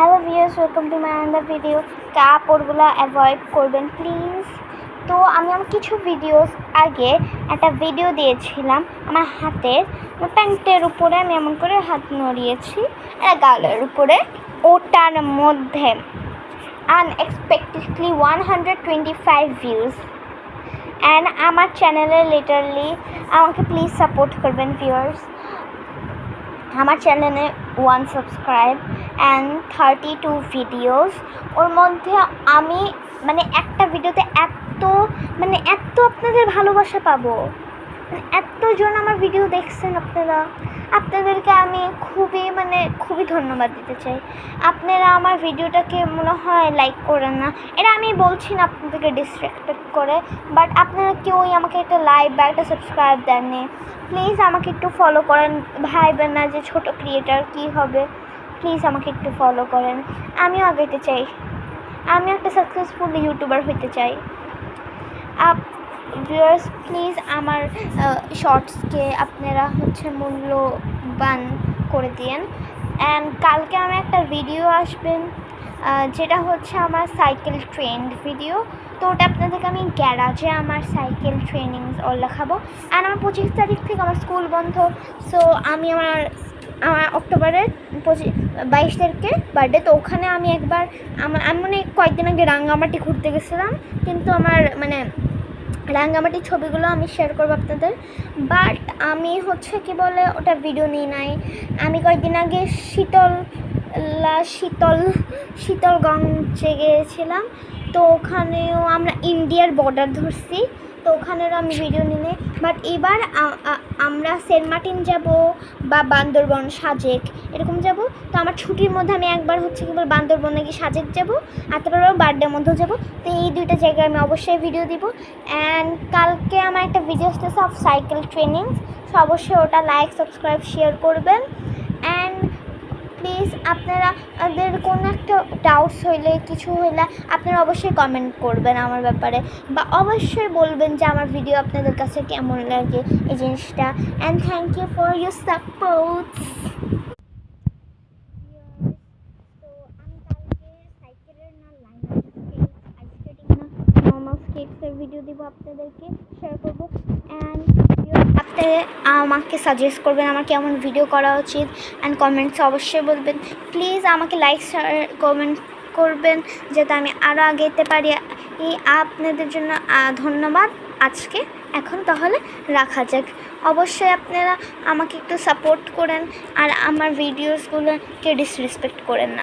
Hello viewers, welcome to my another video. কাপড়গুলো avoid করবেন please. তো আমি কিছু ভিডিওস আগে একটা ভিডিও দিয়েছিলাম আমার হাতের প্যান্টের উপরে আমি এমন করে হাত নড়িয়েছি গালের উপরে, ওটার মধ্যে আনএক্সপেক্টেডলি 125 ভিউজ। অ্যান্ড আমার চ্যানেলে লিটারলি আমাকে প্লিজ সাপোর্ট করবেন ভিউয়ার্স। আমার চ্যানেলে 1 সাবস্ক্রাইব অ্যান্ড 32 ভিডিওস। ওর মধ্যে আমি একটা ভিডিওতে এত আপনাদের ভালোবাসা পাবো, এতজন আমার ভিডিও দেখছেন আপনাদেরকে আমি খুবই ধন্যবাদ দিতে চাই। আপনারা আমার ভিডিওটাকে মনে হয় লাইক করেন না, এটা আমি বলছি না আপনাদেরকে ডিসরেসপেক্ট করে, বাট আপনারা কেউই আমাকে একটা লাইক বা একটা সাবস্ক্রাইব দেননি। প্লিজ আমাকে একটু ফলো করেন, ভাইবেন না যে ছোটো ক্রিয়েটার কী হবে। প্লিজ আমাকে একটু ফলো করেন, আমিও আগাইতে চাই, আমিও একটা সাকসেসফুল ইউটিউবার হইতে চাই। ভিউয়ার্স প্লিজ আমার শর্টসকে আপনারা মূল্যবান করে দিয়েন। অ্যান্ড কালকে আমার একটা ভিডিও আসবেন যেটা আমার সাইকেল ট্রেন্ড ভিডিও। তো ওটা আপনাদেরকে আমি গ্যারাজে আমার সাইকেল ট্রেনিং দেখাবো। অ্যান্ড আমার 25 তারিখ থেকে আমার স্কুল বন্ধ। সো আমি আমার অক্টোবরের 22 তারিখে বার্থডে, তো ওখানে আমি কয়েকদিন আগে রাঙ্গামাটি ঘুরতে গেছিলাম, কিন্তু আমার রাঙ্গামাটির ছবিগুলো আমি শেয়ার করবো আপনাদের, বাট আমি ওটা ভিডিও নিই নাই। আমি কয়েকদিন আগে শীতলগঞ্জে গিয়েছিলাম, তো ওখানেও আমরা ইন্ডিয়ার বর্ডার ধরছি, তো ওখানেরও আমি ভিডিও নিই নাই। বাট এবার আমরা সেন্ট মার্টিন যাব বা বান্দরবন সাজেক এরকম যাব। তো আমার ছুটির মধ্যে আমি একবার বান্দরবনে গিয়ে সাজেক যাব, আর তারপর বার্থডের মধ্যেও যাব। তো এই দুইটা জায়গায় আমি অবশ্যই ভিডিও দিব। অ্যান্ড কালকে আমার একটা ভিডিও আসতেছে অফ সাইকেল ট্রেনিং, তো অবশ্যই ওটা লাইক সাবস্ক্রাইব শেয়ার করবেন। অ্যান্ড প্লিজ আপনাদের কোনো একটা ডাউটস হইলে কিছু হইলে আপনারা অবশ্যই কমেন্ট করবেন আমার ব্যাপারে, বা অবশ্যই বলবেন যে আমার ভিডিও আপনাদের কাছে কেমন লাগে এই জিনিসটা। And thank you for your support. তো আমি কালকে সাইকেলের নর্মাল স্কেটসের ভিডিও দিব, আপনাদেরকে শেয়ার করবো। অ্যান্ড আপনি আমাকে সাজেস্ট করবেন আমার কেমন ভিডিও করা উচিত, অ্যান্ড কমেন্টসে অবশ্যই বলবেন। প্লিজ আমাকে লাইক কমেন্ট করবেন যাতে আমি আরও আগাইতে পারি। আপনাদের জন্য ধন্যবাদ। এখন তাহলে রাখা যাক। অবশ্যই আপনারা আমাকে একটু সাপোর্ট করেন আর আমার ভিডিওসগুলোকে ডিসরেসপেক্ট করেন না।